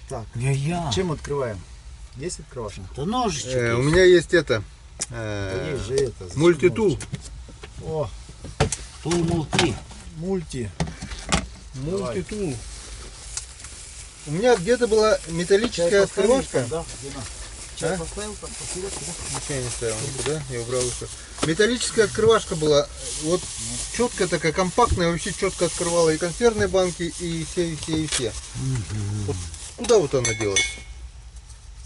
Так, Я. чем открываем? Есть открывашка? Да ножичек У есть. меня есть это. Да есть же это. зачем Мультитул. ножичек? О, Тул-мулти. мульти. Мультитул. У меня где-то была металлическая открывашка. Да, Дина. Чай А? поставил там посередке, да? Ничего не ставил никуда, я убрал еще. Металлическая открывашка была, вот четко такая, компактная, вообще четко открывала и консервные банки, и все. Вот куда вот она делась?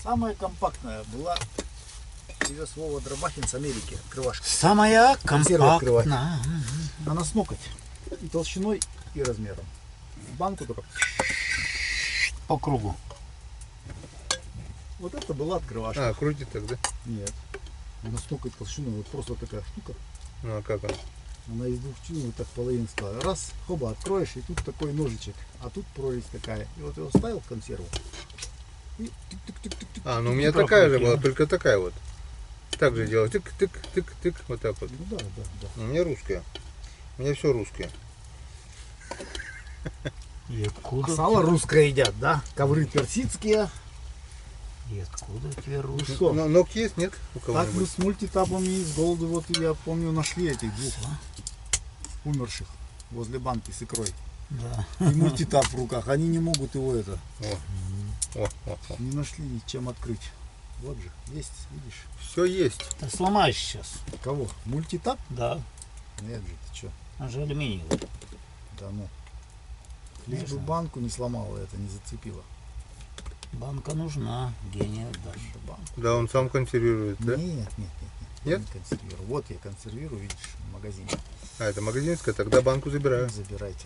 Самая компактная была, привез Вова Дробахин с Америки, открывашка. Самая Консервы открывать. компактная. Она с ноготь. И толщиной, и размером. Банку только. По кругу. Вот это была открывашка. А, крутит так, да? Нет. Она с ноготь толщиной. Вот просто такая штука. Ну а как она? Она из двух чин вот так половину стала. Раз, хоба, откроешь, и тут такой ножичек. А тут прорезь такая. И вот его вставил в консерву. И тык-тык-тык-тык-тык. А, ну у меня такая же была, только такая вот. Так же делать. Тык-тык-тык-тык, вот так вот. Ну да. У меня русская. У меня все русское. И откуда? Сало русское едят, да? Ковры персидские. И откуда тебе Ну русский? что? Ногти есть, нет? У Так мы кого-нибудь? с мультитапами из голода, вот я помню, нашли этих двух умерших возле банки с икрой. Да. И мультитап в руках. Они не могут его это, О. не нашли чем открыть. Вот же, есть, видишь. Все есть. Ты сломаешь сейчас. Кого? Мультитап? Да. Нет же, ты что? Он же алюминиевый. Да ну. Лишь бы Конечно. банку не сломала, это не зацепило. Банка нужна. Гений отдашь. Банку. Да, он сам консервирует, да? Нет. Нет? Я не консервирую. Вот я консервирую, видишь, в магазине. А, это магазинская, тогда банку забираю. Забирайте,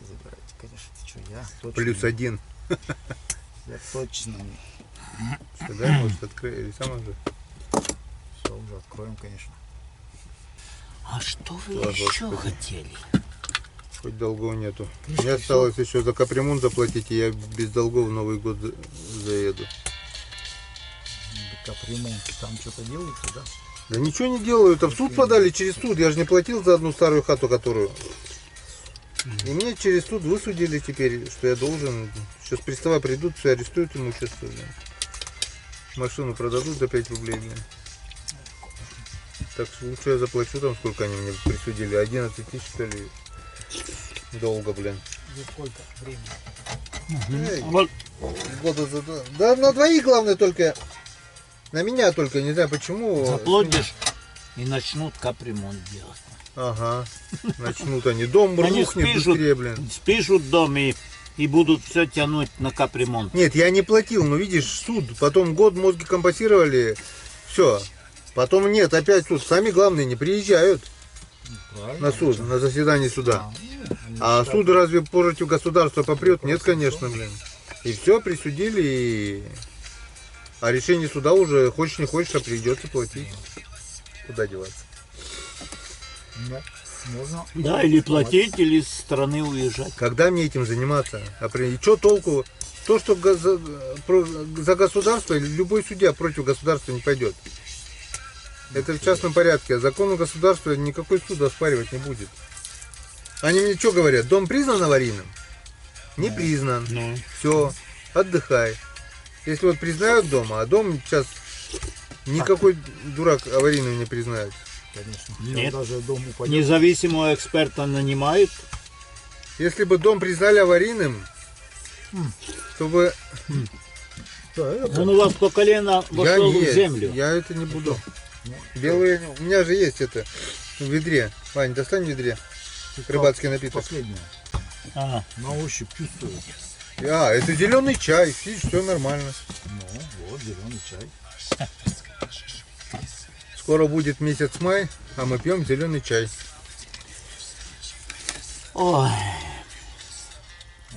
конечно. Ты что, я точно. +1. Я точно не. Что, да, может открыть или сам уже? Все, уже откроем, конечно. А что вы Ладно, еще Господи. хотели? Хоть долгов нету. Крышка, Мне осталось еще за капремонт заплатить, и я без долгов в Новый год заеду. Капремонт, там что-то делается, да? Да ничего не делаю, это в суд подали через суд. Я же не платил за одну старую хату, которую. И мне через суд высудили теперь, что я должен. Сейчас приставы придут, все арестуют имущество. Блин. Машину продадут за 5 рублей, блин. Так что лучше я заплачу там, сколько они мне присудили. 11 тысяч, что ли. Долго, блин. За сколько времени? Эй, Вот года за два. Да на двоих, главное, только. На меня только, не знаю почему. заплатишь и начнут капремонт делать. Ага. Начнут они. Дом Они рухнет спишут. быстрее, блин. Спишут дом и будут все тянуть на капремонт. Нет, я не платил, но видишь, суд. Потом год мозги компенсировали. Все. Потом нет, опять суд. Сами главные не приезжают Правильно. на суд, на заседание суда. А суд разве против государства попрет? Нет, конечно, блин. И все, присудили. А решение суда уже, хочешь не хочешь, а придется платить. Куда деваться? Да, можно. Да, или платить, или с страны уезжать. Когда мне этим заниматься? И что толку? То, что за государство, любой судья против государства не пойдет. Это в частном порядке. А закону государства никакой суд оспаривать не будет. Они мне что говорят? Дом признан аварийным? Не признан. Ну, Все, отдыхай. Если вот признают дом, а дом сейчас никакой дурак аварийным не признает. Конечно. Нет. Даже дом упадет. независимого эксперта нанимают. Если бы дом признали аварийным, то бы... Да, это Он у вас по колено Я вошел не, в землю. я это не буду. Белые, у меня же есть это в ведре. Вань, достань в ведре. Рыбацкий напиток. последнее. А, На ощупь чувствую. А, это зеленый чай. Видишь, все нормально. Ну, вот, зеленый чай. Скоро будет месяц май, а мы пьем зеленый чай. ой,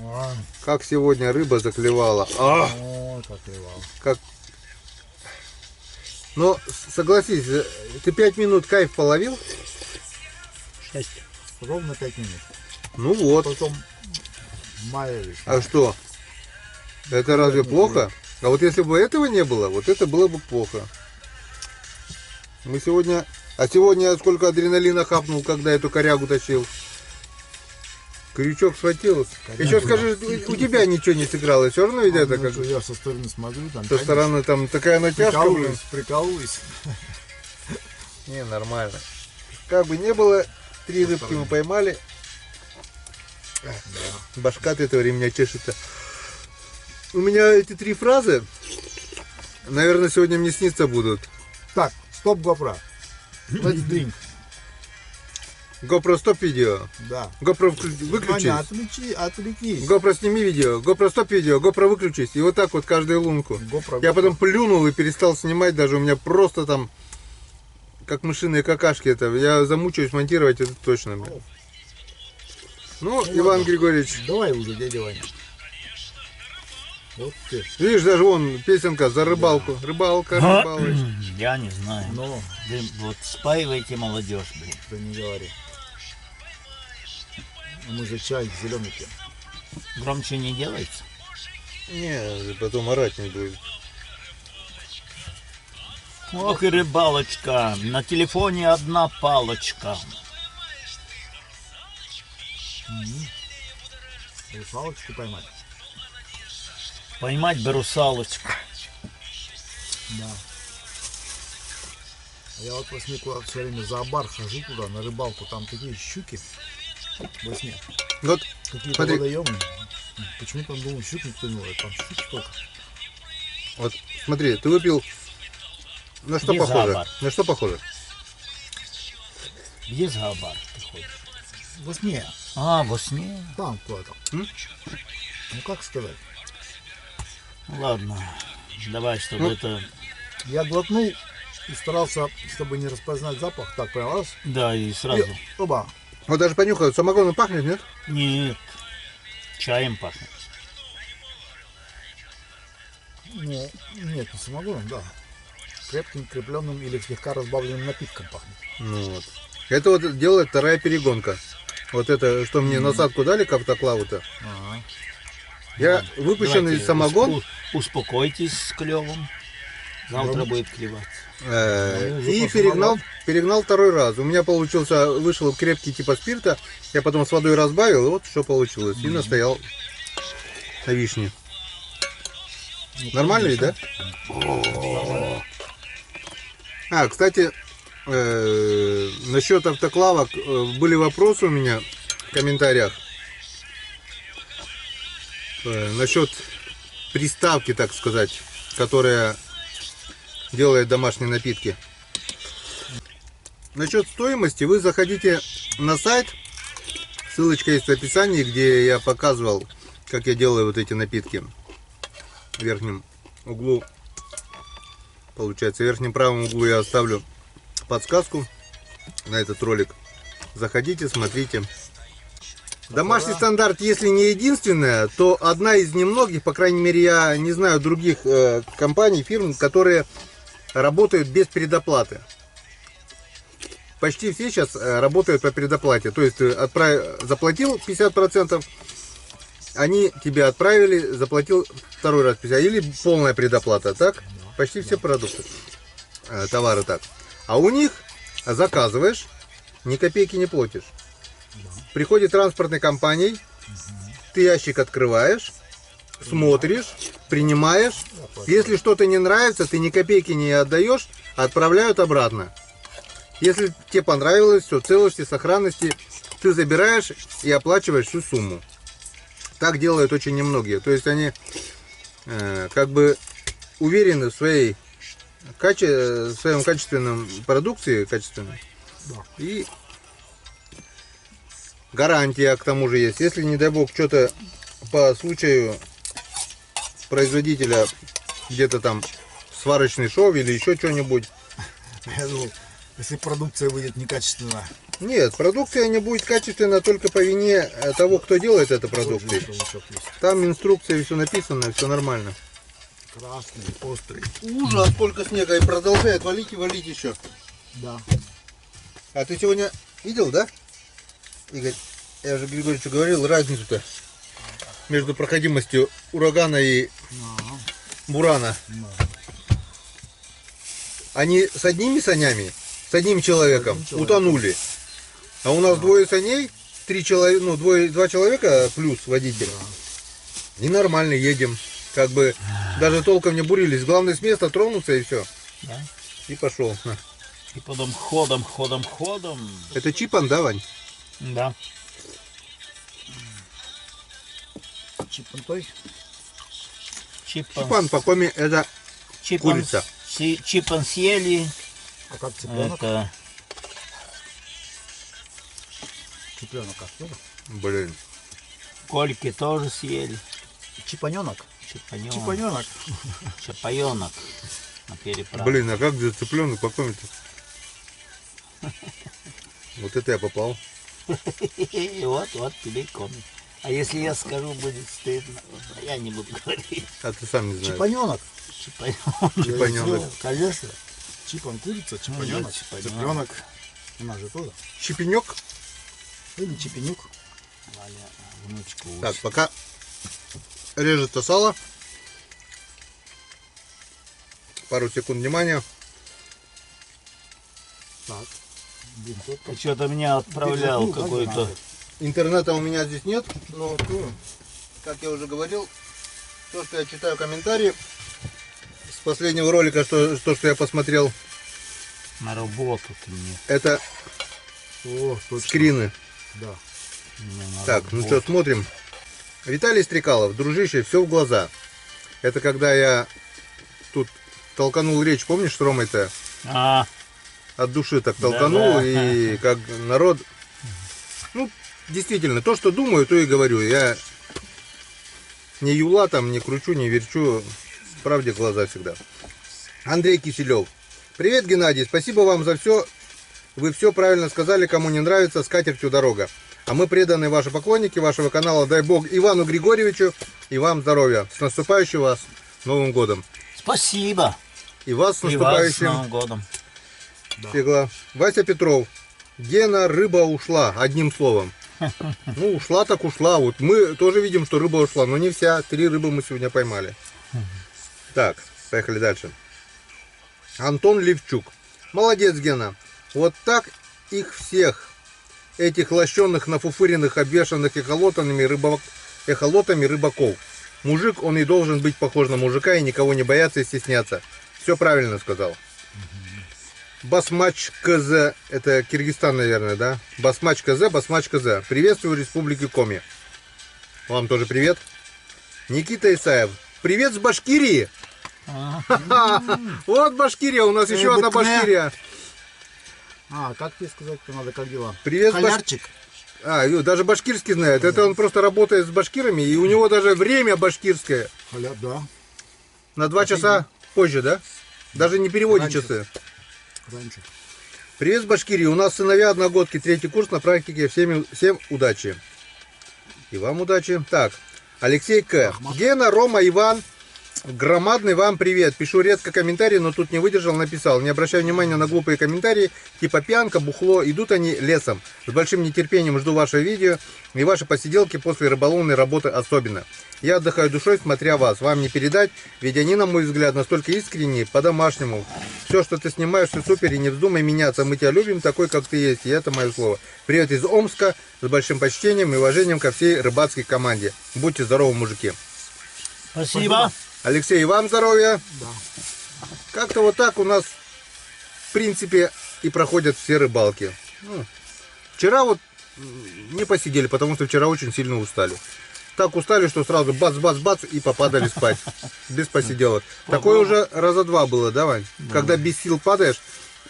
Ой, Как сегодня рыба заклевала. А, ой, как ревал. как... Но согласись, ты 5 минут кайф половил? 6. Ровно 5 минут. Ну вот. Потом маялись. А что? Это разве плохо? А вот если бы этого не было, вот это было бы плохо. Мы сегодня... А сегодня я сколько адреналина хапнул, когда эту корягу тащил. Крючок схватил. Еще скажи, у тебя ничего не сыграло, все равно ведь это как... Я со стороны смотрю, там. Со стороны там такая натяжка. Прикалываюсь. Не, нормально. Как бы не было, 3 рыбки мы поймали. Башка от этого ремня чешется. У меня эти 3 фразы, наверное, сегодня мне сниться будут. Так, стоп, GoPro. Let's drink. GoPro стоп видео. Да. GoPro выключись. Ваня, отвлекись. GoPro сними видео. GoPro стоп видео. GoPro выключись. И вот так вот каждую лунку. Я потом плюнул и перестал снимать. Даже у меня просто там как мышиные какашки. Это я замучаюсь монтировать, это точно. Блин. Ну, Иван Григорьевич. Давай уже, дядя Ваня. Вот ты. Видишь, даже вон песенка за рыбалку. Рыбалка, рыбалочка. Я не знаю. Но, Вы вот спаиваете молодежь, блин. да не говори. Мы же чай зеленый пьем. Громче не делайте. Не, потом орать не будет. Ох и рыбалочка. На телефоне одна палочка. Русалочку поймать. Поймать бы русалочку. Да. Я вот во сне куда все время в зоопарк хожу туда, на рыбалку, там такие щуки во сне. Вот, Какие-то смотри. водоемы. Почему-то там, думаю, щук никто не ловит, там щук столько. вот, смотри, ты выпил. На что Где похоже? зоопарк? На что похоже? Где зоопарк ты ходишь? Во сне, А, во сне. там куда-то. М? Ну как сказать? Ну, ладно. Давай, чтобы Ну. это... Я глотнул и старался, чтобы не распознать запах. Так, прям раз. Да, и сразу. И, оба. Вот даже понюхаю, самогоном пахнет, нет? Нет. Чаем пахнет. Ну, нет, не самогоном, да. Крепким, крепленным или слегка разбавленным напитком пахнет. Ну вот. Это вот делает 2-я перегонка. Вот это, что мне насадку дали к автоклаву-то. Ага. Я выпущенный Давайте самогон успокойтесь с клевом. Завтра Да. будет клевать. И перегнал 2-й раз. У меня получился, вышел крепкий типа спирта. Я потом с водой разбавил, и вот что получилось. И настоял на вишне. Нормально ведь, да? А, кстати, насчет автоклавок были вопросы у меня в комментариях. Насчет приставки, так сказать, которая делает домашние напитки. Насчет стоимости вы заходите на сайт, ссылочка есть в описании, где я показывал, как я делаю вот эти напитки. В верхнем углу, получается, в верхнем правом углу я оставлю подсказку на этот ролик. Заходите, смотрите. Домашний стандарт, если не единственная, то одна из немногих, по крайней мере, я не знаю других компаний, фирм, которые работают без предоплаты. Почти все сейчас работают по предоплате. То есть заплатил 50%, они тебе отправили, заплатил 2-й раз 50%, или полная предоплата, так? Почти все продукты, товары так. А у них заказываешь, ни копейки не платишь. Приходит транспортной компанией, ты ящик открываешь, смотришь, принимаешь. Если что-то не нравится, ты ни копейки не отдаешь, отправляют обратно. Если тебе понравилось, все, целости, сохранности, ты забираешь и оплачиваешь всю сумму. Так делают очень немногие. То есть они как бы уверены в своей в своем качественном продукции, качественной. Да. И гарантия к тому же есть. Если, не дай бог, что-то по случаю производителя где-то там сварочный шов или еще что-нибудь. Я думал, если продукция выйдет некачественная. Нет, продукция не будет качественна только по вине того, кто делает эту продукцию. Там инструкция, все написано, все нормально. Красный, острый. Ужас, сколько снега, и продолжает валить и валить еще. Да. А ты сегодня видел, да, Игорь? Я же Григорьевичу говорил разницу-то между проходимостью урагана и бурана. Они с одними санями, с одним человеком утонули. А у нас двое саней, 3 человека, ну, два человека плюс водитель. И нормально едем. Как бы даже толком не бурились. Главное с места тронуться и все. Да. И пошел. И потом ходом. Это чипан, да, Вань? Да. Чипантой. Чипан по коме это курица. Чипан съели. А как цыпленок? Это Цыпленок как? тоже? Блин. кольки тоже съели. Чипаненок. Чипаненок. Чипаненок. Чапаенок. На переправке. Блин, а как же цыпленок по коме-то? Вот это я попал. Вот тебе комик. А если я скажу, будет стыдно. Я не буду говорить. А ты сам не знаешь. Чипаненок. Чапаенок. Чипаненок. Конечно. Чипан курица, чипаненок. Чипаненок. Цыпленок. У нас же тоже. Чипенек. Или чипенюк. Валя, внучку Так, учит. пока режется сало. Пару секунд внимания. Так. Блин, тут Ты что-то меня отправлял Бензопилу, как какой-то. надо. Интернета у меня здесь нет, но, как я уже говорил, то, что я читаю комментарии с последнего ролика, что я посмотрел, На работу ты мне. это О, точно. скрины. Да. Мне на Так, ну работу. что, смотрим. Виталий Стрекалов, дружище, все в глаза. Это когда я тут толканул речь, помнишь, с Ромой-то? А, От души так толканул, Да-да. и как народ... Ну, действительно, то, что думаю, то и говорю. Я не юла там, не кручу, не верчу. Правде в глаза всегда. Андрей Киселев. Привет, Геннадий, спасибо вам за все. Вы все правильно сказали, кому не нравится, с катертью дорога. А мы преданные ваши поклонники вашего канала. Дай Бог Ивану Григорьевичу и вам здоровья. С наступающим вас Новым годом. спасибо. И вас с И вас с наступающим. Новым годом. Фигла. Вася Петров. Гена, рыба ушла, одним словом. Ну, ушла так ушла. Вот мы тоже видим, что рыба ушла, но не вся. 3 рыбы мы сегодня поймали. Так, поехали дальше. Антон Левчук. Молодец, Гена. Вот так их всех, этих лощенных, нафуфыренных, обвешанных эхолотами рыбаков. Мужик, он и должен быть похож на мужика и никого не бояться и стесняться. Все правильно сказал. Басмач КЗ, это Киргизстан, наверное, да? Басмач КЗ. Приветствую Республики Коми. Вам тоже привет. Никита Исаев. Привет с Башкирии. Ха-ха. Вот Башкирия, у нас еще одна Башкирия. А, как тебе сказать-то надо, как дела? Привет, Халярчик. Даже башкирский знает. Это он просто работает с башкирами, и у него даже время башкирское. Халяр, да. На 2 часа позже, да? Даже не переводит Раньше. часы. Раньше. Привет с Башкирии. У нас сыновья одногодки, 3-й курс на практике. Всем удачи. И вам удачи. Так, Алексей К. Гена, Рома, Иван. Громадный вам привет. Пишу редко комментарии, но тут не выдержал, написал. Не обращай внимания на глупые комментарии, типа пьянка, бухло. Идут они лесом. С большим нетерпением жду ваше видео и ваши посиделки после рыболовной работы особенно. Я отдыхаю душой, смотря вас. Вам не передать, ведь они, на мой взгляд, настолько искренние, по-домашнему. Все, что ты снимаешь, все супер, и не вздумай меняться. Мы тебя любим такой, как ты есть, и это мое слово. Привет из Омска, с большим почтением и уважением ко всей рыбацкой команде. Будьте здоровы, мужики. Спасибо. Алексей, и вам здоровья. Да. Как-то вот так у нас, в принципе, и проходят все рыбалки. Ну, вчера вот не посидели, потому что вчера очень сильно устали. Так устали, что сразу бац-бац-бац и попадали спать. Без посиделок. Такое уже раза 2 было, да, Вань? Когда без сил падаешь.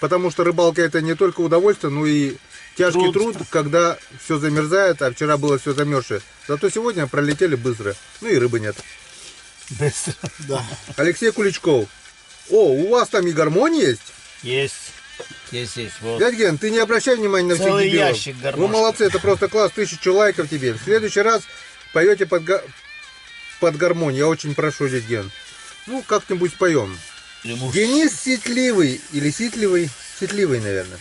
Потому что рыбалка это не только удовольствие, но и тяжкий труд, когда все замерзает, а вчера было все замерзшее. Зато сегодня пролетели быстро. Ну и рыбы нет. Быстро. Да. Алексей Куличков. О, у вас там и гармонь есть? Есть. Есть. Вот. Дядя Ген, ты не обращай внимания на всех Целый дебилов. ящик гармошки. Вы молодцы, это просто класс, 1000 лайков тебе. В следующий раз поете под гармонь, я очень прошу, дядя Ген. Ну, как-нибудь споем. Денис Сетливый, или Ситливый? Сетливый, наверное.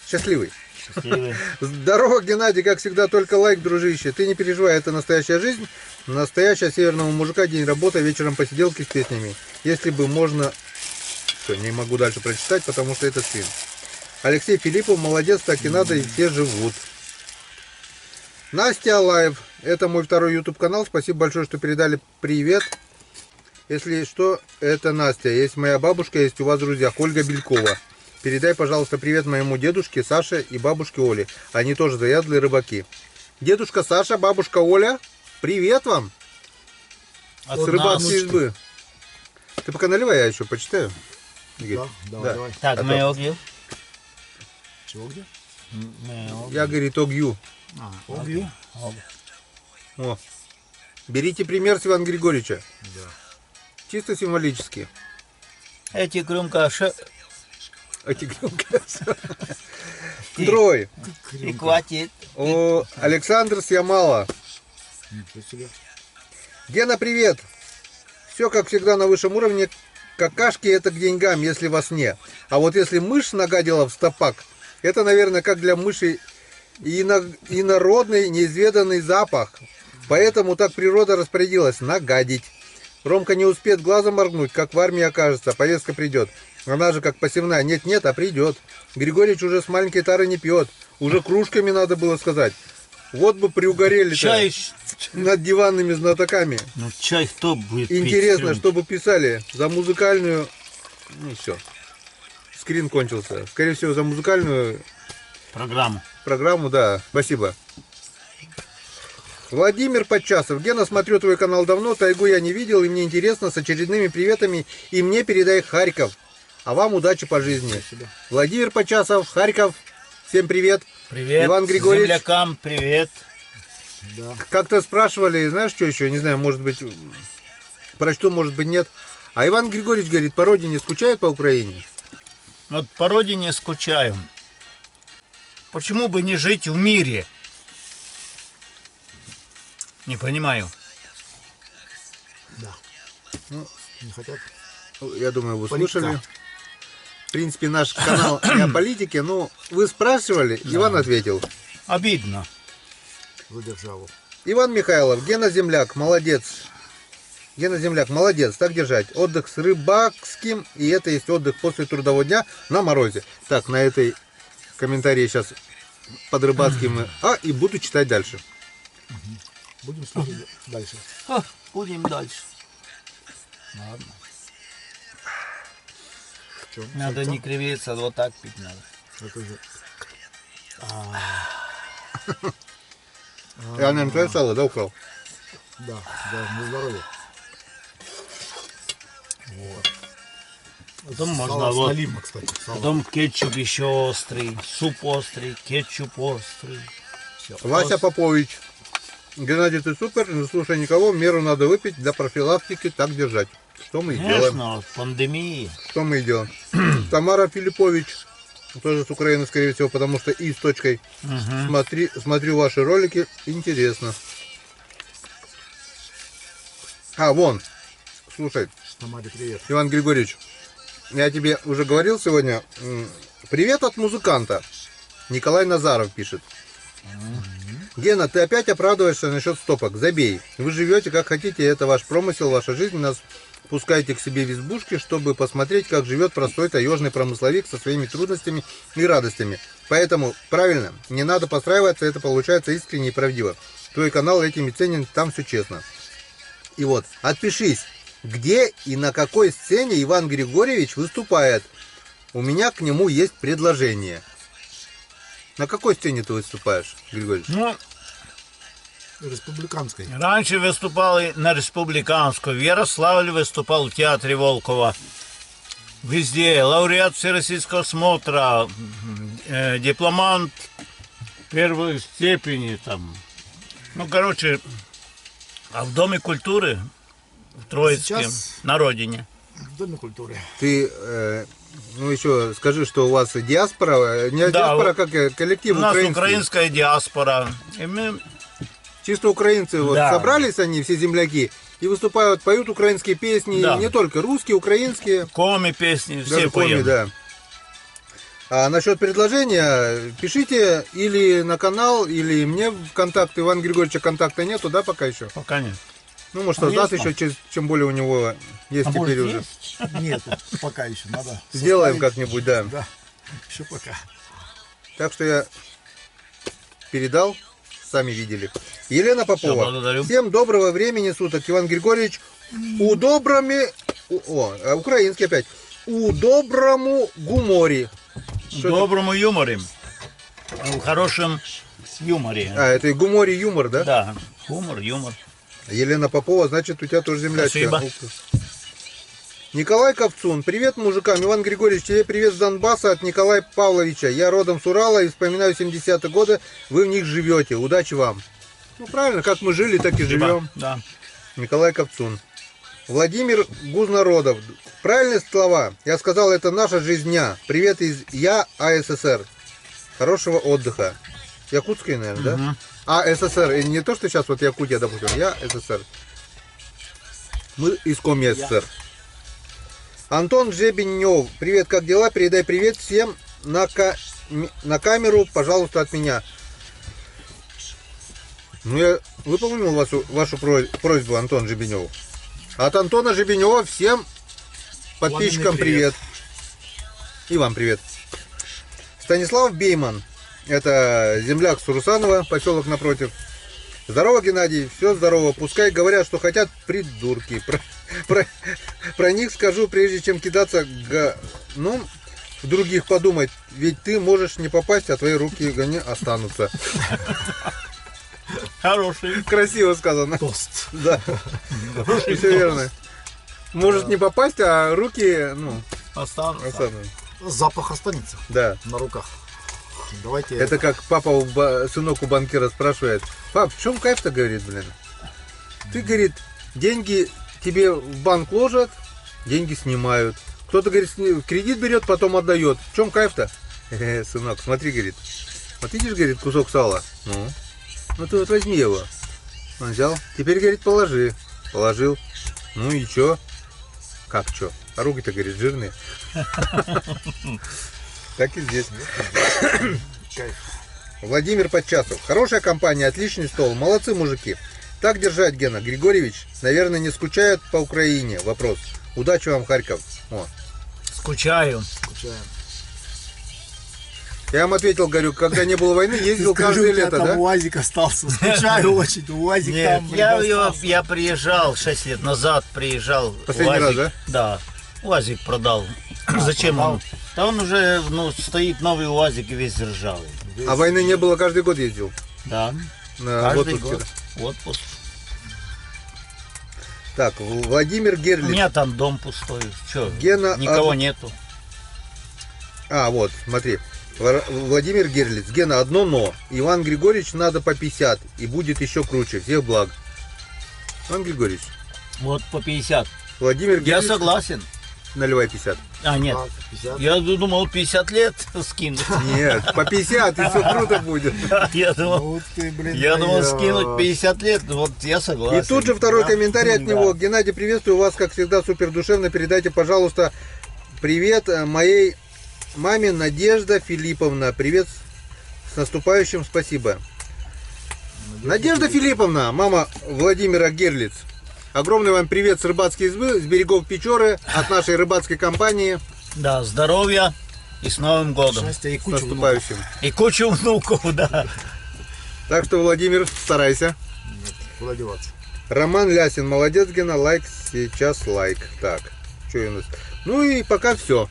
Счастливый. Счастливый. Здорово, Геннадий, как всегда, только лайк, дружище. Ты не переживай, это настоящая жизнь. Настоящая северного мужика, день работы, вечером посиделки с песнями. Если бы можно... Все, не могу дальше прочитать, потому что это скрин. Алексей Филиппов, молодец, так и надо, и все живут. Настя Лайв. Это мой второй YouTube канал. Спасибо большое, что передали привет. Если что, это Настя. Есть моя бабушка, есть у вас в друзьях Ольга Белькова. Передай, пожалуйста, привет моему дедушке Саше и бабушке Оле. Они тоже заядлые рыбаки. Дедушка Саша, бабушка Оля, привет вам. От С рыбацкой нас. избы. Ты пока наливай, я еще почитаю. Игорь. Да, давай, Да. давай. Так, А мы то- огнем. Чего где? Я, говорит, огью. Огью? О. Берите пример с Ивана Григорьевича. Да. Чисто символически. Эти крюмка Трой. и хватит. О, Александр Сьямала. Ничего себе. Гена, привет. Все, как всегда, на высшем уровне. Какашки это к деньгам, если вас не. А вот если мышь нагадила в стопак, это, наверное, как для мыши инородный, неизведанный запах. Поэтому так природа распорядилась нагадить. Ромка не успеет глазом моргнуть, как в армии окажется, повестка придет. Она же как посевная, нет-нет, а придет. Григорьевич уже с маленькой тары не пьет. Уже кружками надо было сказать. Вот бы приугорели Чай. над диванными знатоками. Ну, чай кто будет пить? Интересно, что бы писали за музыкальную... Ну все. Скрин кончился. Скорее всего, за музыкальную Программу. программу, да. Спасибо. Владимир Подчасов. Гена, смотрю твой канал давно, тайгу я не видел, и мне интересно, с очередными приветами, и мне передай Харьков. А вам удачи по жизни. Владимир Подчасов, Харьков. Всем привет. Привет. Иван Григорьевич. Землякам привет. Да. Как-то спрашивали, знаешь, что еще? Не знаю, может быть, прочту, может быть, нет. А Иван Григорьевич говорит, по родине скучает по Украине? Вот по родине скучаю. Почему бы не жить в мире? Не понимаю. Да. Ну, не хотят. Я думаю, вы Политика. слышали. В принципе, наш канал не о политике. Ну, вы спрашивали, Иван ответил. Обидно. За державу. Иван Михайлов, Гена Земляк, молодец. Гена Земляк, молодец, так держать. Отдых с рыбакским, и это есть отдых после трудового дня на морозе. Так, на этой комментарии сейчас под рыбацким. И буду читать дальше. Будем слушать дальше. Будем дальше. Ладно. В чем? Надо не кривиться, вот так пить надо. Это же... Я, наверное, твое сало, да, украл? Да, да, на здоровье. Потом можно Сало с вот. наливом, кстати. Сало. Потом кетчуп еще острый, суп острый, кетчуп острый. Всё. Вася Попович. Геннадий, ты супер, не слушай никого, меру надо выпить для профилактики, так держать. Что мы и делаем. Конечно, от пандемии. Что мы и делаем. Тамара Филиппович, тоже с Украины, скорее всего, потому что и с точкой. Смотрю ваши ролики, интересно. Вон, слушай, Тамаре, привет. Иван Григорьевич, я тебе уже говорил сегодня, привет от музыканта. Николай Назаров пишет. Гена, ты опять оправдываешься насчет стопок. Забей. Вы живете как хотите, это ваш промысел, ваша жизнь. Нас пускайте к себе в избушки, чтобы посмотреть, как живет простой таежный промысловик со своими трудностями и радостями. Поэтому, правильно, не надо подстраиваться, это получается искренне и правдиво. Твой канал этим и ценен, там все честно. И вот, отпишись, где и на какой сцене Иван Григорьевич выступает. У меня к нему есть предложение. На какой сцене ты выступаешь, Григорьевич? Ну, Республиканской. раньше выступал и на Республиканскую, в Ярославле выступал в театре Волкова. Везде. Лауреат Всероссийского смотра, дипломант первой степени там. Ну, короче, а в Доме культуры в Троицке, Сейчас- на родине. В Доме культуры. Ты, ну еще скажи, что у вас диаспора, не Да, диаспора, вот как коллектив У нас украинский. украинская диаспора. И мы Чисто украинцы, вот Да. собрались они, все земляки, и выступают, поют украинские песни, Да. не только русские, украинские, коми песни, все даже коми, поем. да. А насчет предложения, пишите или на канал, или мне в контакт. Ивана Григорьевича контакта нету, да, пока еще? Пока нет. Ну, может, создаст Конечно. еще, чем более у него есть А теперь может, уже. есть? Нету, пока еще надо. Сделаем составить. как-нибудь, да. Да, еще пока. Так что я передал сами видели. Елена Попова. Всё, благодарю. Всем доброго времени суток, Иван Григорьевич. Украинский опять. У доброму гуморе. Доброму юморе. В хорошем юморе. А, это и гуморе юмор, да? Да, юмор, юмор. Елена Попова, значит, у тебя тоже землячка. Спасибо. Николай Ковцун. Привет мужикам. Иван Григорьевич, тебе привет с Донбасса от Николая Павловича. Я родом с Урала и вспоминаю 70-е годы. Вы в них живете. Удачи вам. Ну, правильно, как мы жили, так и Спасибо. живем. Да. Николай Ковцун. Владимир Гузнародов. Правильные слова. Я сказал, это наша жизня. Привет из Я АССР. Хорошего отдыха. Якутский, наверное, да? А СССР. И не то, что сейчас вот Якутия, допустим. Я СССР. Мы из Коми СССР. Антон Жебенев. Привет, как дела? Передай привет всем на камеру, пожалуйста, от меня. Ну, я выполнил вашу просьбу, Антон Жебенев. От Антона Жебенева всем подписчикам привет. И вам привет. Станислав Бейман. Это земляк Сурусанова, поселок напротив. Здорово, Геннадий. Все здорово. Пускай говорят, что хотят, придурки. Про них скажу, прежде чем кидаться в других подумать. Ведь ты можешь не попасть, а твои руки не останутся. Хороший. Красиво сказано. Тост. Да. Все верно. Может не попасть, а руки, останутся. Запах останется Да. на руках. Давайте. Это как папа, сынок у банкира спрашивает. Пап, в чем кайф-то, говорит, блин? Ты, говорит, деньги тебе в банк ложат, деньги снимают. Кто-то, говорит, кредит берет, потом отдает. В чем кайф-то? Сынок, смотри, говорит. Вот видишь, говорит, кусок сала? Ну ты вот возьми его. Он взял. Теперь, говорит, положи. Положил. Ну и чё? Как чё? А руки-то, говорит, жирные. Так и здесь. Кайф. Владимир Подчасов. Хорошая компания, отличный стол. Молодцы, мужики. Так держать, Гена Григорьевич. Наверное, не скучают по Украине. Вопрос. Удачи вам, Харьков. О. Скучаю. Скучаем. Я вам ответил, говорю, когда не было войны, ездил Скажи, каждое у тебя лето, там да? УАЗик остался. Скучаю очень. УАЗик Нет, там, блин, остался. я приезжал 6 лет назад, приезжал. Последний раз, да? Да. УАЗик продал. Зачем продал? он? Да он уже, стоит новый УАЗик и весь ржавый. А войны не было, каждый год ездил. Да. На Каждый отпуск. год. Отпуск. Так, Владимир У Герлиц. меня там дом пустой. Че, Гена, никого нету. А, вот, смотри. Владимир Герлиц. Гена, одно но. Иван Григорьевич надо по 50. И будет еще круче. Всех благ. Иван Григорьевич. Вот по 50. Владимир Я Герлиц. согласен. Наливай 50. А, нет. Так, 50. Я думал 50 лет скинуть. Нет, по 50, и все круто будет. Я думал, Ну ты, блин, я думал даёшь. скинуть 50 лет. Вот я согласен. И тут же второй Да. комментарий от Да. него. Геннадий, приветствую вас, как всегда, супер душевно. Передайте, пожалуйста, привет моей маме Надежда Филипповна. Привет с наступающим, спасибо. Надежда Филипповна, мама Владимира Герлиц. Огромный вам привет с рыбацкой избы, с берегов Печоры, от нашей рыбацкой компании. Да, здоровья и с Новым годом. Счастья и С кучу внуков. наступающим. И кучу внуков, да. Так что, Владимир, старайся. Куда деваться? Роман Лясин, молодец, Гена, лайк, сейчас лайк. Так, что у нас? Ну и пока все.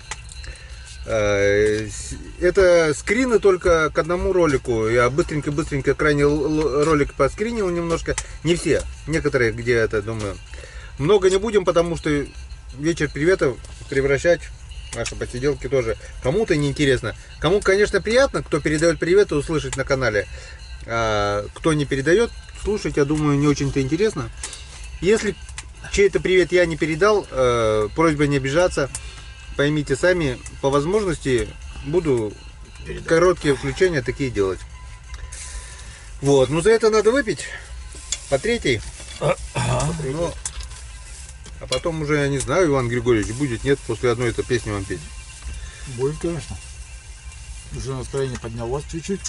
Это скрины только к одному ролику. Я быстренько крайний ролик поскринил немножко. Не все, некоторые, где это, думаю. Много не будем, потому что вечер приветов превращать наши посиделки тоже кому-то неинтересно. Кому, конечно, приятно, кто передает приветы, услышать на канале. А кто не передает, слушать, я думаю, не очень-то интересно. Если чей-то привет я не передал, просьба не обижаться. Поймите сами, по возможности буду короткие включения такие делать. Вот, ну за это надо выпить по третьей. Ну, а потом уже, я не знаю, Иван Григорьевич, будет, нет, после одной этой песни вам петь. Будет, конечно. Уже настроение поднялось чуть-чуть.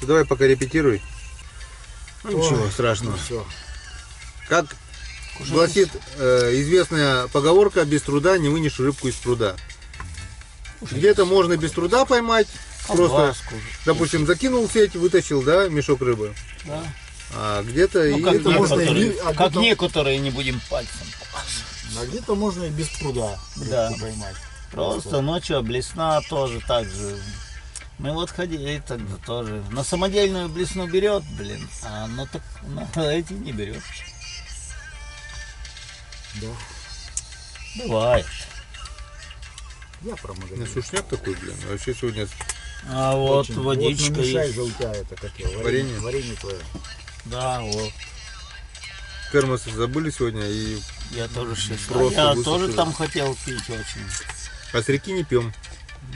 Ну, давай пока репетируй. Ну, ничего Ой, страшного. ну всё. Как гласит известная поговорка, без труда не вынешь рыбку из пруда. Где-то можно без труда поймать, просто, Колбаску. допустим, закинул сеть, вытащил, да, мешок рыбы. Да. А где-то Ну, и... как, это можно некоторые, и- а как где-то- некоторые, не будем пальцем. А где-то можно и без пруда Да. рыбку поймать. Просто ночью блесна тоже так же. Мы вот ходили тогда тоже. На самодельную блесну берет, блин, а на эти не берет. Да. Бывает. Я про Ну, магазин. сушняк такой, блин. Вообще сегодня А вот Очень. водичка Вот намешай есть. же у тебя это, как его, Варенье? Варенье твое. Да, вот. термосы забыли сегодня, и Я тоже сейчас. Просто Я высушили. тоже там хотел пить очень. а с реки не пьем.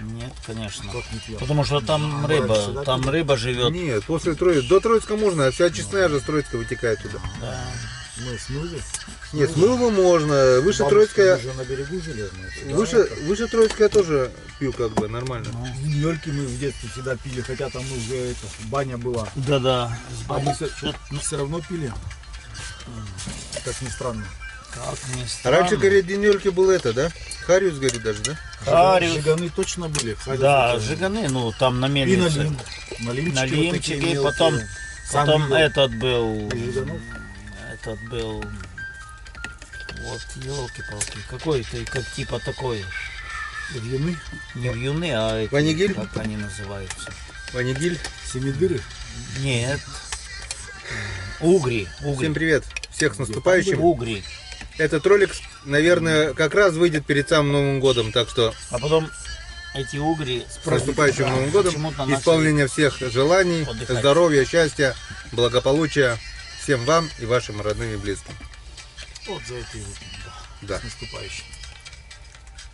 Нет, конечно. Как не пьем. Потому что там Раньше, рыба, да, там пили? рыба живет. Нет, после Троицка. До Троицка можно, а вся честная же с Троицка вытекает туда. Да. Мы смыли. Нет, с Мыловым можно. Выше Троицкая, Мы же на берегу жили. мы выше, туда, это. выше Троицкая тоже пью как бы нормально. Виньёльки мы в детстве всегда пили, хотя там уже это, баня была. Да-да. А мы Чё-то, ну, все равно пили. Как ни странно. как ни А странно. раньше, говорит, денёльки был это, да? Хариус, говорит, даже, да? Хариус. Жиганы точно были. Хариус Да, это- жиганы, ну там на И мельнице. налим. Налимчики, Налимчики, вот такие потом, мелкие. Сам потом видел. этот был, Жиганов? этот был, вот, елки-палки, какой-то, как типа такой, Вьюны, не вьюны, а эти, Ванигиль? как они называются? Ванигиль. семидыры. Нет, угри, Всем привет. Всех с наступающим. угри. Этот ролик, наверное, как раз выйдет перед самым Новым годом, так что А потом эти угри с наступающим Новым годом. почему-то начали- Исполнения всех желаний, отдыхать. здоровья, счастья, благополучия всем вам и вашим родным и близким. Вот за эти вот, Да. с наступающим.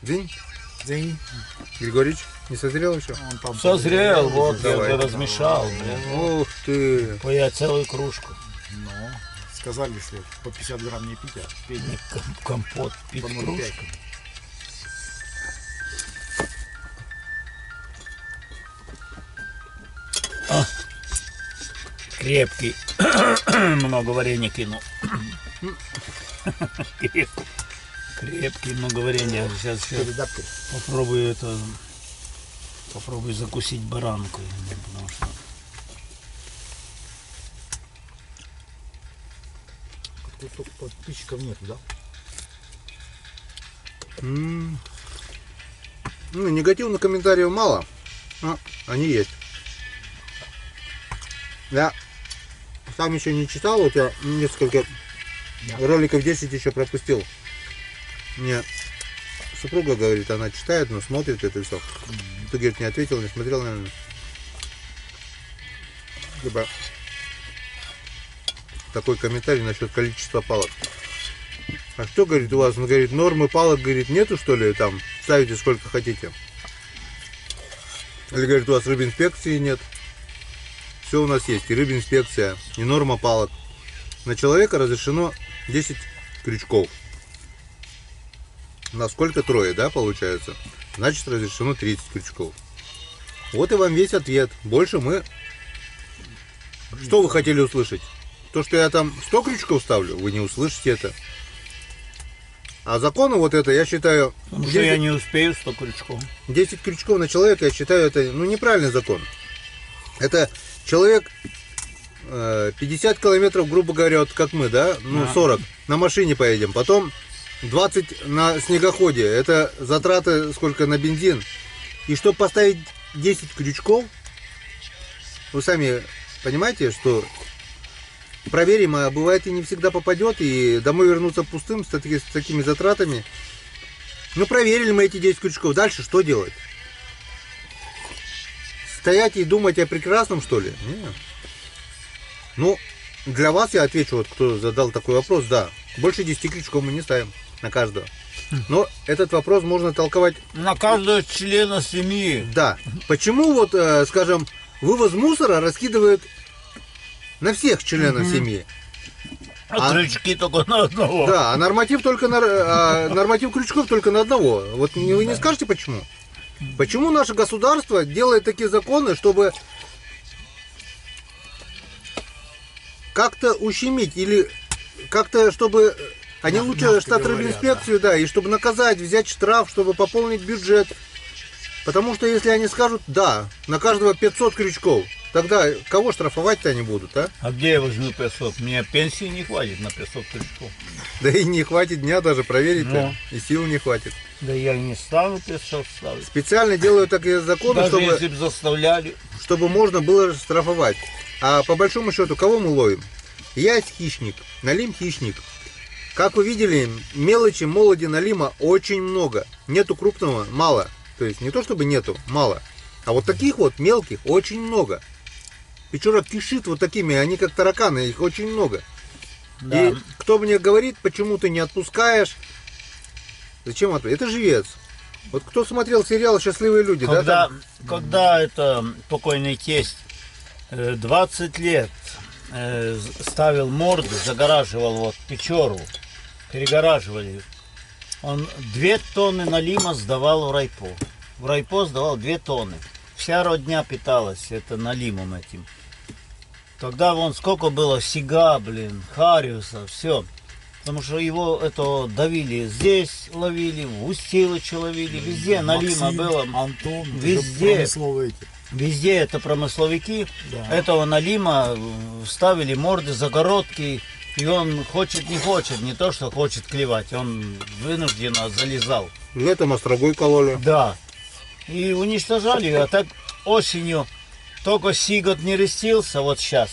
День, День. Григорьевич, не созрел еще? Он там Созрел, вот, Давай. я уже размешал, блин. Ух ты! Ой, я целую кружку. Ну, сказали, что по 50 грамм не пить, а пить Компот, пить по 0,5. кружку. Крепкий. Много варенья кинул. Крепкий, много варенья. Сейчас Передатки. попробую это. Попробую закусить баранку. Потому что Тут только подписчиков нет, да? Ну, негативных комментариев мало, но они есть. Я сам еще не читал, вот я несколько роликов 10 еще пропустил. Мне супруга говорит, она читает, но смотрит это все. Ты, говорит, не ответил, не смотрел, наверное. Либо такой комментарий насчет количества палок. А что, говорит, у вас? Он говорит, нормы палок, говорит, нету, что ли, там, ставите сколько хотите. Или, говорит, у вас рыбинспекции нет. Все у нас есть, и рыбинспекция, и норма палок. На человека разрешено 10 крючков. На сколько? Трое, да, получается? Значит, разрешено 30 крючков. Вот и вам весь ответ. Больше мы... Что вы хотели услышать? То, что я там 100 крючков ставлю, вы не услышите это. А законы вот это, я считаю, потому что я не успею 100 крючков. 10 крючков на человека, я считаю, это неправильный закон. Это человек 50 километров, грубо говоря, вот как мы, да, ну Да. 40, на машине поедем, потом 20 на снегоходе, это затраты сколько на бензин. И чтобы поставить 10 крючков, вы сами понимаете, что проверим, а бывает и не всегда попадет, и домой вернуться пустым с такими затратами. Ну, проверили мы эти 10 крючков, дальше что делать? Стоять и думать о прекрасном, что ли? Не. Ну, для вас я отвечу, вот кто задал такой вопрос, да, больше 10 крючков мы не ставим на каждого. Но этот вопрос можно толковать, На каждого члена семьи. да. Почему вот, скажем, вывоз мусора раскидывают на всех членов семьи? А крючки только на одного. Да, а норматив только норматив крючков только на одного. Вот вы не скажете почему? Почему наше государство делает такие законы, чтобы как-то ущемить или как-то, чтобы они лучше мягко штат говоря, рыбинспекцию, да, и чтобы наказать, взять штраф, чтобы пополнить бюджет. Потому что если они скажут, да, на каждого 500 крючков, тогда кого штрафовать-то они будут, а? А где я возьму 500? Мне пенсии не хватит на 500 крючков. Да и не хватит дня даже проверить-то, Ну. и сил не хватит. Да я и не стану 500 ставить. Специально делают такие законы, Даже чтобы, если бы заставляли. чтобы можно было штрафовать. А по большому счету, кого мы ловим? Есть хищник, налим хищник. Как вы видели, мелочи, молоди, налима очень много. Нету крупного, мало. То есть не то чтобы нету, мало. А вот таких вот мелких очень много. Печора кишит вот такими, они как тараканы, их очень много. Да. И кто мне говорит, почему ты не отпускаешь? Зачем отпускать? Это живец. Вот кто смотрел сериал «Счастливые люди», да? Когда, Там? когда это покойный тесть 20 лет ставил морду, загораживал вот Печору, перегораживали. Он 2 тонны налима сдавал в райпо. В райпо сдавал 2 тонны. Вся родня питалась это налимом этим. Тогда вон сколько было сига, блин, хариуса, все. Потому что его это давили здесь, ловили, в Устилыче ловили, везде налима Максим, было. Антон, Везде. промысловые эти. Везде это промысловики. Да. Этого налима ставили морды, загородки. И он хочет, не хочет, не то что хочет клевать, он вынужденно залезал. Летом острогой кололи. Да. И уничтожали. А так осенью только сигот не рестился, вот сейчас.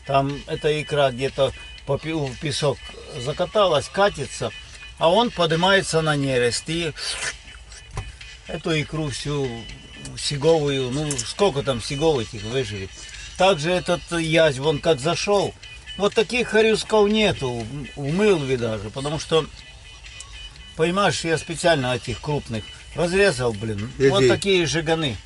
Там эта икра где-то в песок закаталась, катится, а он поднимается на нерест. И эту икру всю сиговую, ну сколько там сигов этих выживет. Также этот язь, вон как зашел, вот таких хорюсков нету, в Мылве даже, потому что, понимаешь, я специально этих крупных разрезал, блин, вот такие жиганы.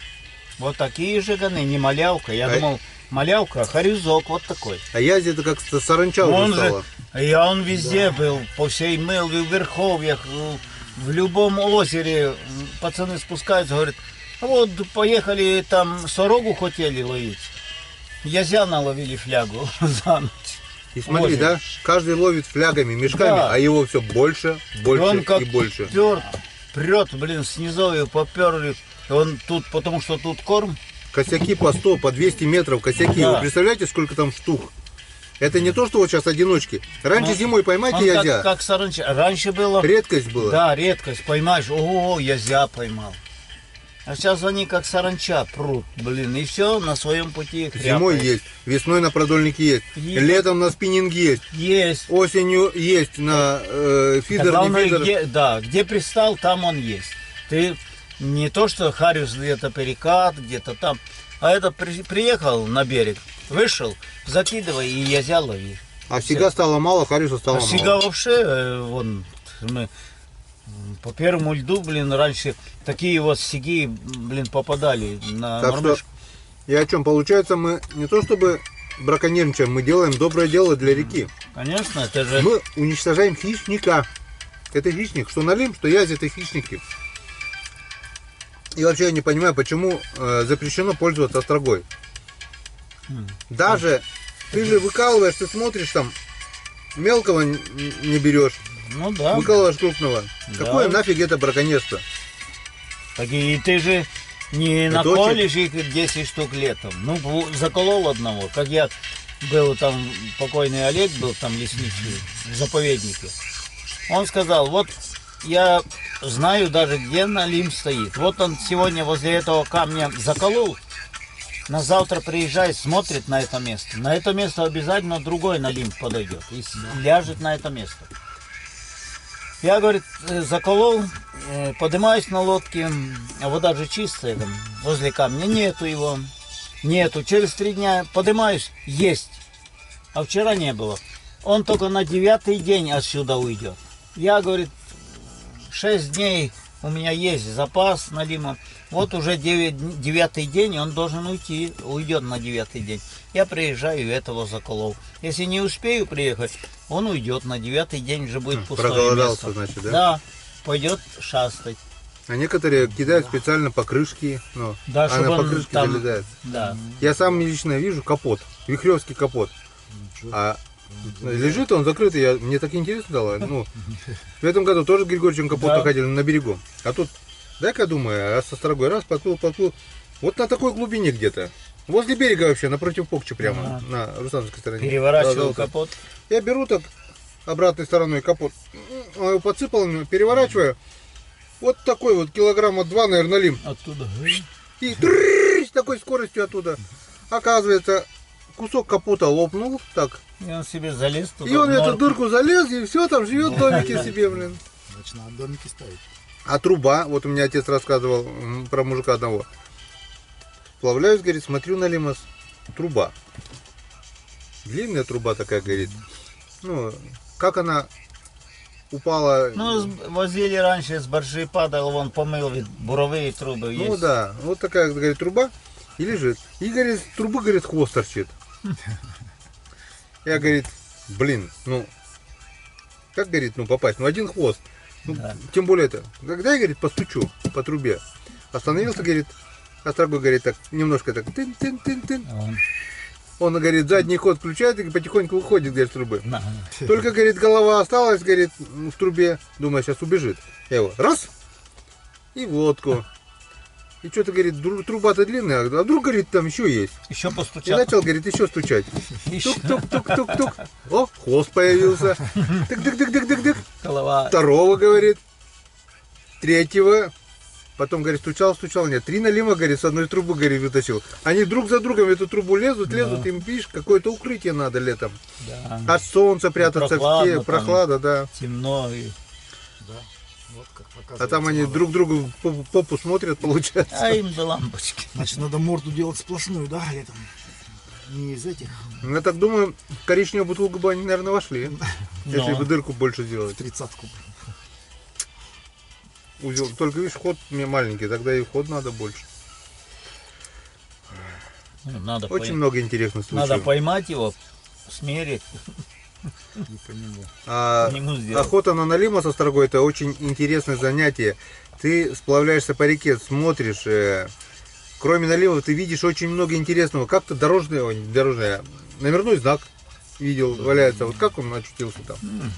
Вот такие жиганы, не малявка. Я думал, малявка, а хорюзок вот такой. А язь это как саранча Он уже стала. же, он везде был, по всей Мылве, в Верховьях, в любом озере. Пацаны спускаются, говорят, вот поехали там сорогу хотели ловить. Язя наловили флягу за ночь. И смотри, Озеро. да, каждый ловит флягами, мешками, Да. а его все больше, больше Он как и больше. прет, блин, с низовью поперли. Он тут, потому что тут корм. Косяки по 100, по 200 метров косяки. Да. Вы представляете, сколько там штук? Это не то, что вот сейчас одиночки. Раньше Ну, зимой поймайте Он язя. как саранча. Раньше было... Редкость была. Да, редкость, поймаешь, ого, язя поймал. А сейчас они как саранча прут, блин, и все, на своем пути Зимой хряпают. есть, весной на продольнике есть, Есть. летом на спиннинг есть, Есть. осенью есть на фидер, Тогда не он фидер. где пристал, там он есть. Ты не то, что хариус где-то перекат, где-то там, а это приехал на берег, вышел, закидывай и язя лови. А сига стало мало, хариуса стало А мало. сига вообще, вон, мы по первому льду, блин, раньше такие вот сиги, блин, попадали на Так что, мормышку. и о чем? Получается, мы не то чтобы браконьерничаем, мы делаем доброе дело для реки. Конечно, это же... Мы уничтожаем хищника. Это хищник, что налим, что язь, это хищники. И вообще я не понимаю, почему запрещено пользоваться острогой. Даже ты же выкалываешь, ты смотришь там, мелкого не берешь, Ну да. выкалываешь крупного. Да. Какое нафиг это браконьерство? Так и ты же не Это наколешь их 10 штук летом. Ну, заколол одного. Как я был там, покойный Олег был там лесничий в заповеднике. Он сказал, вот я знаю даже, где налим стоит. Вот он сегодня возле этого камня заколол. На завтра приезжает, смотрит на это место. На это место обязательно другой налим подойдет и ляжет на это место. Я, говорит, заколол, поднимаюсь на лодке, а вода же чистая, там, возле камня, нету его, нету. Через 3 дня поднимаюсь, есть, а вчера не было. Он только на 9-й день отсюда уйдет. Я, говорит, 6 дней у меня есть запас налима. Вот уже 9-й день, он должен уйти, уйдет на 9-й день. Я приезжаю и этого заколол. Если не успею приехать, он уйдет на 9-й день, уже будет пустое Проголодался, место. значит, да? Да, пойдет шастать. А некоторые кидают специально покрышки, но Да, а чтобы на он покрышке там- залезает. Да. Я сам лично вижу капот, вихревский капот. А лежит он закрытый, мне так интересно стало. Ну, в этом году тоже с Григорьевичем капот Да. находили на берегу. А тут дай-ка, думаю, а со строгой раз подплыл. Вот на такой глубине где-то. Возле берега вообще, напротив Покчи прямо, на Русановской стороне. Переворачивал Да, вот так. капот. Я беру так обратной стороной капот, подсыпал, переворачиваю. Вот такой вот килограмма 2, наверное, налим. Оттуда. И с такой скоростью оттуда. Оказывается, кусок капота лопнул, так. И он себе залез туда. И он в в эту норку. дырку залез, и все, там живет в домике себе, блин. Значит, надо домики ставить. А труба, вот у меня отец рассказывал про мужика одного. Сплавляюсь, говорит, смотрю на лимос. Труба. Длинная труба такая, говорит. Ну, как она упала. Ну, возили раньше с баржи, падал, вон помыл, ведь буровые трубы есть. Ну да, вот такая, говорит, труба и лежит. И, говорит, с трубы, говорит, хвост торчит. Я, говорит, блин, ну, как, говорит, ну, попасть? Ну, один хвост. Ну, Да. тем более это. Когда я, говорит, постучу по трубе. Остановился, говорит, острогой, говорит, так, немножко так, тын-тын-тын-тын. Он, говорит, задний ход включает и потихоньку выходит, говорит, с трубы. На. Только, говорит, голова осталась, говорит, в трубе. Думаю, сейчас убежит. Я его раз и в лодку. И что-то, говорит, труба-то длинная, а вдруг, говорит, там еще есть. Еще И постучал. начал, говорит, еще стучать. Еще. Тук-тук-тук-тук-тук. О, хвост появился. Тык-тык-тык-тык-тык. Голова. Второго, говорит. Третьего. Потом, говорит, стучал, нет. 3 налима, говорит, с одной трубы, говорит, вытащил. Они друг за другом в эту трубу лезут, им, видишь, какое-то укрытие надо летом. Да. От солнца прятаться, Прохладно там. прохлада, да. Темно. И... Да. Вот как А оказывается, там они надо. друг другу в попу смотрят, получается. А им до лампочки. Значит, надо морду делать сплошную, да, летом? Не из этих. Я так думаю, коричневую бутылку бы они, наверное, вошли. Если Но. бы дырку больше В сделать. 30-ку. Узел. Только, видишь, ход мне маленький, тогда и ход надо больше. Ну, надо, Очень пой- много интересных случаев. надо поймать его, смерить, Не по нему. А по нему сделать. охота на налима со строгой — это очень интересное занятие. Ты сплавляешься по реке, смотришь. Кроме налимов ты видишь очень много интересного. Как-то дорожный, номерной знак видел, валяется. Вот как он очутился там?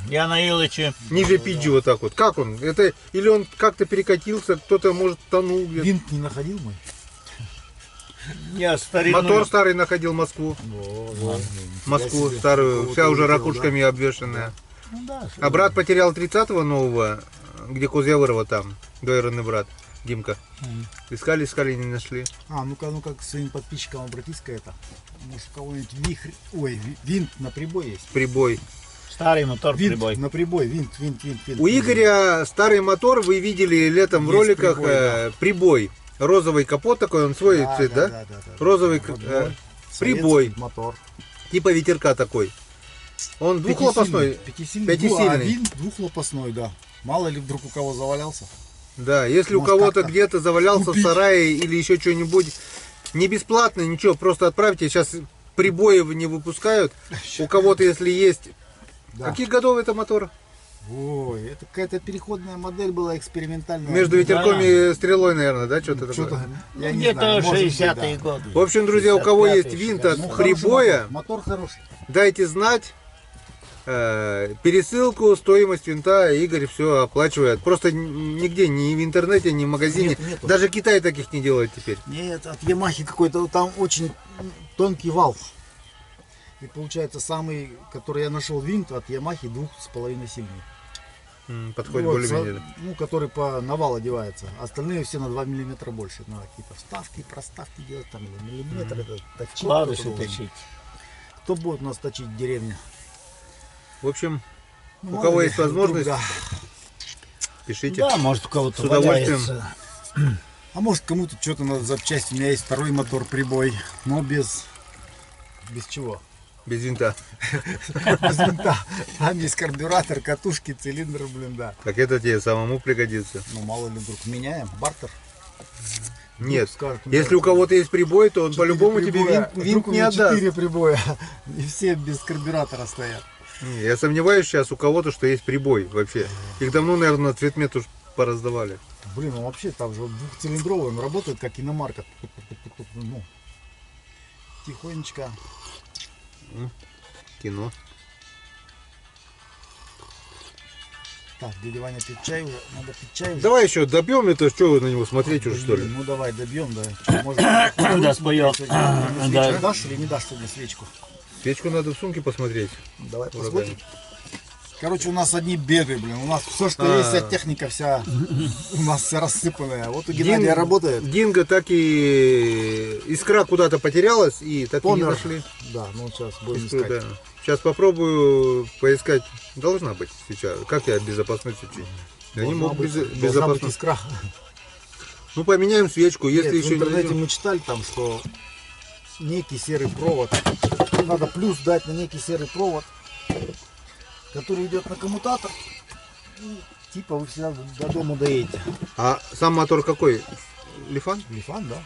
Я на Илыче, Ниже Пиджи вот так вот. Как он? Это или он как-то перекатился, кто-то, может, тонул где-то. Винт не находил мой? я старинную... Мотор старый находил Москву. Вот. Москву старую, вся уже ракушками обвешанная. Ну да, А брат потерял 30-го нового, где Козьявырова там, двоюродный брат, Димка. Искали, не нашли. А, ну-ка, к своим подписчикам обратись-ка это. Может, у кого-нибудь винт на прибой есть? Прибой. старый мотор Винт прибой. на прибой, винт. У Игоря старый мотор, вы видели летом в Есть роликах, прибой, да. прибой. Розовый капот такой, он свой цвет, да? Розовый Родной, прибой. советский мотор. Типа ветерка такой. Он двухлопастной. Пятисильный. Пятисильный. А винт двухлопастной, да. Мало ли вдруг у кого завалялся. Да, если у Может, кого-то как-то где-то завалялся купить. в сарае или еще что-нибудь, не бесплатно, ничего, просто отправьте. Сейчас прибои не выпускают. У кого-то, если есть. Да. Каких годов это мотор? Ой, это какая-то переходная модель была экспериментальная. Между ветерком и стрелой, наверное, да, что-то такое? Что-то, я не Где-то знаю, может быть, 60-е да. годы. В общем, друзья, у кого есть 65-е, винт от 60-е. Ну, хороший прибоя, мотор хороший. дайте знать. Пересылку, стоимость винта Игорь все оплачивает. Просто нигде, ни в интернете, ни в магазине. Нету. Даже Китай таких не делает теперь. Нет, от Ямахи какой-то, там очень тонкий вал. И получается самый, который я нашел винт от Ямахи 2,5 сильный. Подходит Вот, более-менее. ну, который по навал одевается. Остальные все на 2 миллиметра больше. Надо какие-то вставки, проставки делать, там или миллиметр это точить. Вкладыши кто-то должен. точить. Кто будет у нас точить в деревне? В общем, Ну, у мало кого ли, есть возможность, вдруг, пишите. Да, может у кого-то С удовольствием. валяется. А может кому-то что-то надо запчасти. У меня есть второй мотор прибой, но без чего? Без винта. Без винта. Там есть карбюратор, катушки, цилиндр, блин, да. Так это тебе самому пригодится. Ну мало ли вдруг меняем, бартер. Нет, скажут, у меня если у кого-то есть прибой, то он 4 по-любому тебе прибоя, винт вдруг у не меня отдаст. 4 прибоя, и все без карбюратора стоят. Не, я сомневаюсь сейчас у кого-то, что есть прибой вообще. Их давно, наверное, на цветмет уж пораздавали. Блин, он вообще там же двухцилиндровый, он работает как иномарка. Ну, тихонечко. Кино. Так, дядя Ваня пить чай уже. Надо пить чай уже. Давай еще добьем это, что вы на него смотреть уже, что ли? Ну давай добьем, да. Чё, может, Да, споем. свечку Да. дашь или не дашь сегодня свечку? Свечку надо в сумке посмотреть. Давай Ураган. посмотрим. Короче, у нас одни беды, блин. У нас все, что есть, вся техника вся у нас вся рассыпанная. Вот у Геннадия работает. Динго так и искра куда-то потерялась и так и не Помер. нашли. Да, ну сейчас будем Искру, искать. да. Сейчас попробую поискать. Должна быть сейчас. Как я безопасность учить? Они Должна могут быть- должна быть безопасно. искра. Ну поменяем свечку, если Нет, в еще не интернете найдем. мы читали там, что некий серый провод, надо плюс дать на некий серый провод, который идет на коммутатор. И типа вы всегда до дома доедете. А сам мотор какой? Лифан? Лифан, да?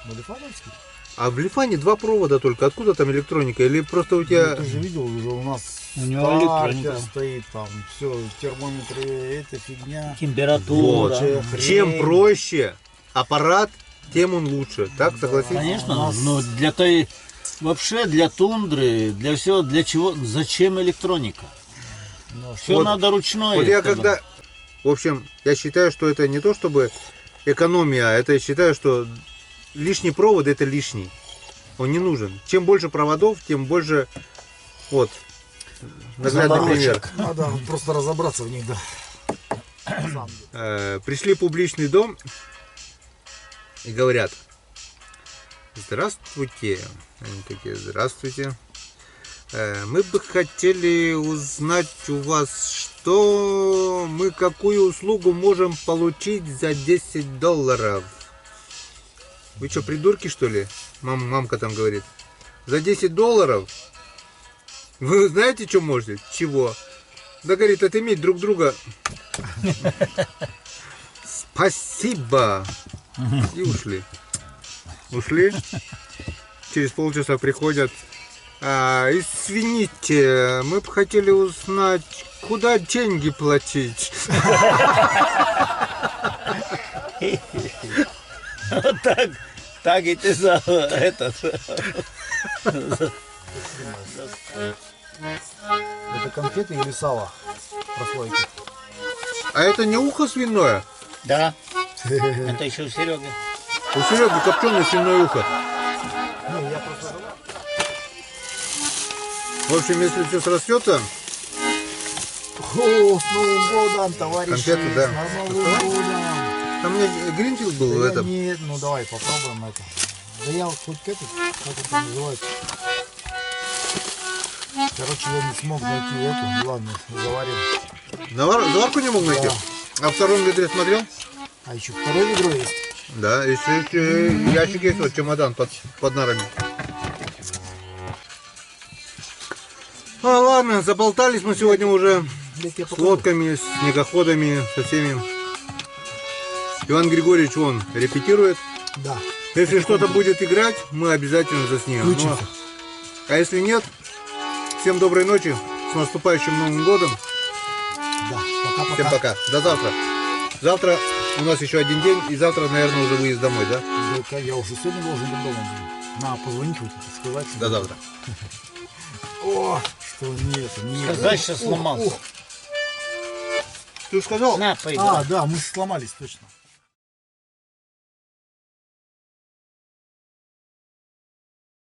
Ну, лифановский. А в Лифане два провода только. Откуда там электроника? Или просто у тебя... Ну, ты же видел, уже у нас У него стартер электроника. стоит там, все, термометры, эта фигня. Температура. Хрень. Чем проще аппарат, тем он лучше. Так, согласись? Конечно, У нас- но для той вообще для тундры, для всего, для чего, зачем электроника? Ну, Все Вот- надо ручной. Вот я это когда... В общем, я считаю, что это не то чтобы экономия, а это я считаю, что лишний провод это лишний. Он не нужен. Чем больше проводов, тем больше... Вот. Наглядный пример. Заморочек. надо просто разобраться в них, да. Сам. Пришли в публичный дом и говорят: здравствуйте. Они такие: здравствуйте. Мы бы хотели узнать у вас, что мы какую услугу можем получить за $10. Вы что, придурки, что ли? Мамка там говорит. За $10 вы знаете, что можете? Чего? Да, говорит, отыметь друг друга. Спасибо. И ушли. Ушли. Через полчаса приходят. Извините, мы бы хотели узнать, куда деньги платить. Вот так и ты за этот. Это конфеты или сало? Прослойки. А это не ухо свиное? Да. Это еще у Сереги. У Сереги копченое свиное ухо. Не, я просто... В общем, если все срастется, О, с Новым годом, товарищи! Конфеты, да. С Новым годом! там у меня гринфилд был в Да этом. нет, ну давай попробуем это. Да я вот хоть этот, как это называется. Короче, я не смог найти эту, ладно, заварим. Заварку не мог найти? А в втором ведре смотрел? А еще второе ведро есть. Да, еще ящик есть, вот чемодан под нарами. Ладно, заболтались мы сегодня уже Я тебе с покажу. лодками, с снегоходами, со всеми. Иван Григорьевич, он репетирует. Да. Если что-то будет играть, мы обязательно заснимем. Включимся. А если нет, всем доброй ночи, с наступающим Новым годом. Да. Пока-пока. Всем пока, до завтра. Завтра у нас еще один день, и завтра, наверное, уже выезд домой, да? Да, я уже сегодня должен быть дома. На, позвонить вот это, сказать. До завтра. О, что нет, нет. Сказать, что сломался. Ты сказал? На, поиграй. А, да, мы сломались точно.